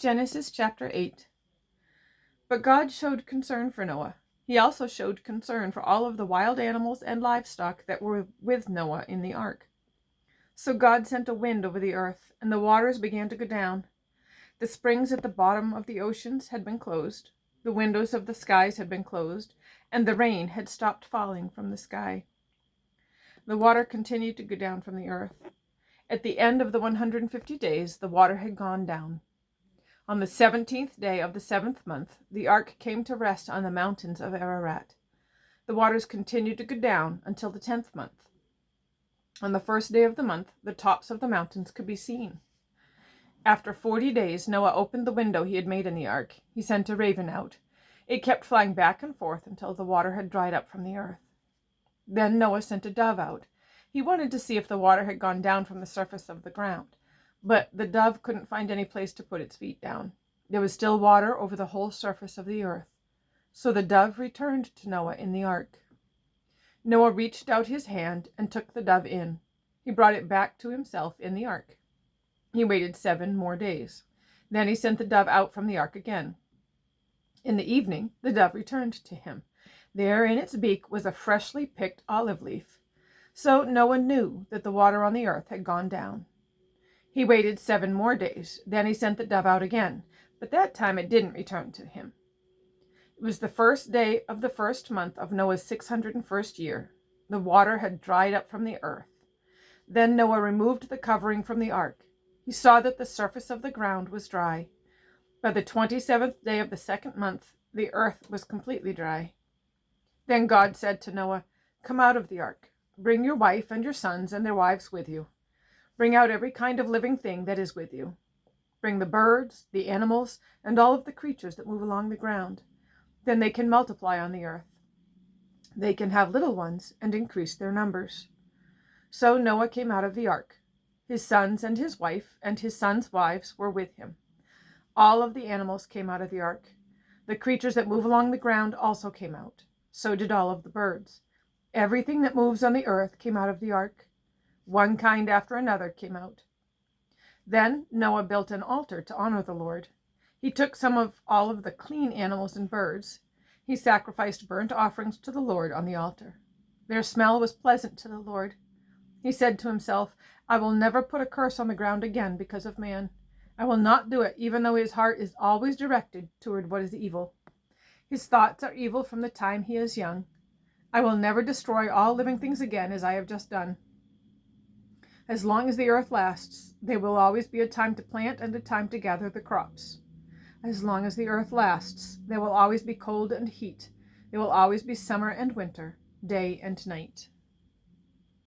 Genesis chapter 8. But God showed concern for Noah. He also showed concern for all of the wild animals and livestock that were with Noah in the ark. So God sent a wind over the earth, and the waters began to go down. The springs at the bottom of the oceans had been closed, the windows of the skies had been closed, and the rain had stopped falling from the sky. The water continued to go down from the earth. At the end of the 150 days, the water had gone down. On the 17th day of the 7th month, the ark came to rest on the mountains of Ararat. The waters continued to go down until the 10th month. On the first day of the month, the tops of the mountains could be seen. After 40 days, Noah opened the window he had made in the ark. He sent a raven out. It kept flying back and forth until the water had dried up from the earth. Then Noah sent a dove out. He wanted to see if the water had gone down from the surface of the ground. But the dove couldn't find any place to put its feet down. There was still water over the whole surface of the earth. So the dove returned to Noah in the ark. Noah reached out his hand and took the dove in. He brought it back to himself in the ark. He waited 7 more days. Then he sent the dove out from the ark again. In the evening, the dove returned to him. There in its beak was a freshly picked olive leaf. So Noah knew that the water on the earth had gone down. He waited 7 more days. Then he sent the dove out again, but that time it didn't return to him. It was the first day of the first month of Noah's 601st year. The water had dried up from the earth. Then Noah removed the covering from the ark. He saw that the surface of the ground was dry. By the 27th day of the 2nd month, the earth was completely dry. Then God said to Noah, "Come out of the ark. Bring your wife and your sons and their wives with you. Bring out every kind of living thing that is with you. Bring the birds, the animals, and all of the creatures that move along the ground. Then they can multiply on the earth. They can have little ones and increase their numbers." So Noah came out of the ark. His sons and his wife and his sons' wives were with him. All of the animals came out of the ark. The creatures that move along the ground also came out. So did all of the birds. Everything that moves on the earth came out of the ark. One kind after another came out. Then Noah built an altar to honor the Lord. He took some of all of the clean animals and birds. He sacrificed burnt offerings to the Lord on the altar. Their smell was pleasant to the Lord. He said to himself, "I will never put a curse on the ground again because of man. I will not do it, even though his heart is always directed toward what is evil. His thoughts are evil from the time he is young. I will never destroy all living things again as I have just done. As long as the earth lasts, there will always be a time to plant and a time to gather the crops. As long as the earth lasts, there will always be cold and heat. There will always be summer and winter, day and night."